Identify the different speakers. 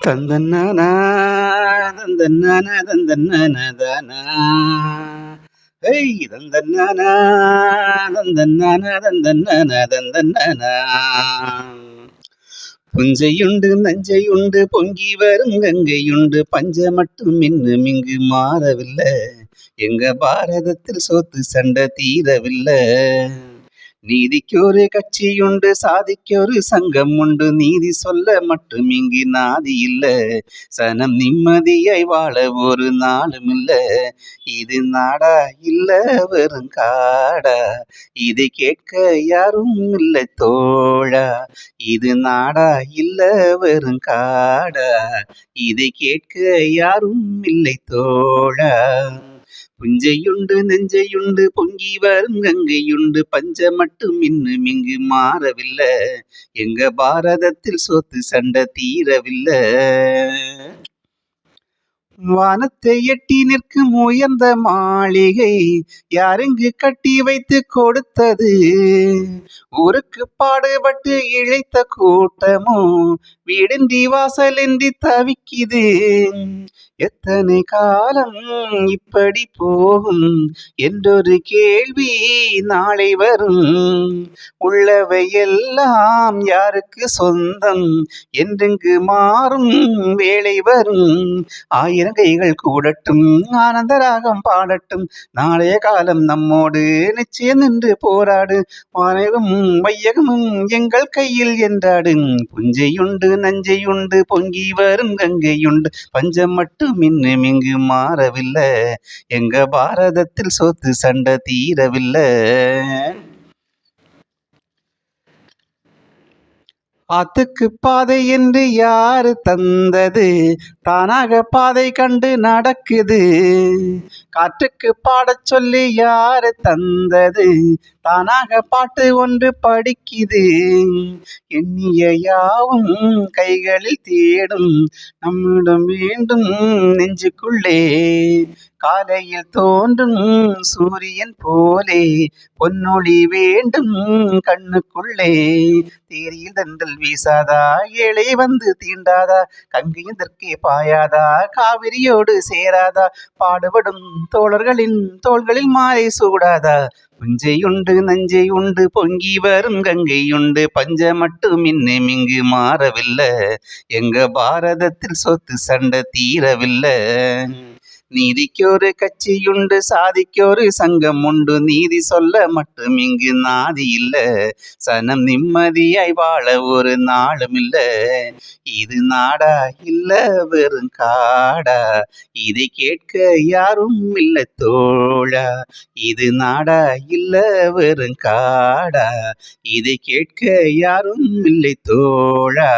Speaker 1: தந்தன்னானா தந்தன்னானா தந்தன்னானா தானா ஏய் தந்தன்னானா தந்தன்னானா தந்தன்னானா தந்தன்னானா புஞ்சையுண்டு நஞ்சையுண்டு பொங்கி வரும் கங்கையுண்டு பஞ்ச மட்டும் இன்னும் இங்கு மாறவில்லை. எங்க பாரதத்தில் சோத்து சண்டை தீரவில்லை. நீதிக்கொரு கட்சியுண்டு சாதிக்கொரு சங்கம் உண்டு நீதி சொல்ல மட்டும் இங்கு நாதி இல்ல. சனம் நிம்மதியாய் வாழ ஒரு நாளும் இல்ல. இது நாடா இல்ல வெறும் காடா, இதை கேட்க யாரும் இல்லை தோழா. இது நாடா இல்ல வெறும் காடா, இதை கேட்க யாரும் இல்லை தோழா. புஞ்சையுண்டு நெஞ்சையுண்டு பொங்கி வரும் கங்கையுண்டு பஞ்ச மட்டும் இன்னும் இங்கு மாறவில்லை. எங்க பாரதத்தில் சொத்து சண்டை தீரவில்லை. வானத்தை எட்டி நிற்கும் உயர்ந்த மாளிகை யாருங்கு கட்டி வைத்து கொடுத்தது? ஊருக்கு பாடுபட்டு இழைத்த கூட்டமோ வீடின்றி வாசலின்றி தவிக்குது. எத்தனை காலம் இப்படி போகும் என்றொரு கேள்வி நாளை வரும். உள்ளவையெல்லாம் யாருக்கு சொந்தம் என்றெங்கு மாறும் வேளை வரும். ஆயிரம் கைகள் கூடட்டும் ஆனந்த ராகம் பாடட்டும், நாளைய காலம் நம்மோடு நிச்சயம் நின்று போராடு. வானகமும் வையகமும் எங்கள் கையில் என்றாடு. புஞ்சையுண்டு நஞ்சையுண்டு பொங்கி வரும் கங்கையுண்டு பஞ்சம் மட்டும் இன்னும் இங்கு மாறவில்லை. எங்க பாரதத்தில் சொத்து சண்டை தீரவில்லை. ஆத்துக்கு பாதை என்று யாரு தந்தது? தானாக பாதை கண்டு நடக்குது. காற்றுக்கு பாடச் சொல்லி யாரு தந்தது? தானாக பாட்டு ஒன்று படிக்குது. எண்ணிய யாவும் கைகளில் தேடும் நம்மிடம் வேண்டும் நெஞ்சுக்குள்ளே. காலையில் தோன்றும் சூரியன் போலே பொன்னொழி வேண்டும் கண்ணுக்குள்ளே. தேரியில் தண்டல் வீசாதா, ஏழை வந்து தீண்டாதா, கங்கையின் தெற்கே பாயாதா, காவிரியோடு சேராதா, பாடுபடும் தோழர்களின் தோள்களில் மாலை சூடாதா. புஞ்சையுண்டு நஞ்சையுண்டு பொங்கி வரும் கங்கையுண்டு பஞ்ச மட்டும் இன்னும் இங்கு மாறவில்லை. எங்க பாரதத்தில் சொத்து சண்டை தீரவில்லை. நீதிக்கொரு கட்சியுண்டு சாதிக்கொரு சங்கம் உண்டு நீதி சொல்ல மட்டும் இங்கு நாதி இல்ல. சனம் நிம்மதியாய் வாழ ஒரு நாளும் இல்ல. இது நாடா இல்ல வெறும் காடா, இதை கேட்க யாரும் இல்லை தோழா. இது நாடா இல்ல வெறும் காடா, இதை கேட்க யாரும் இல்லை தோழா.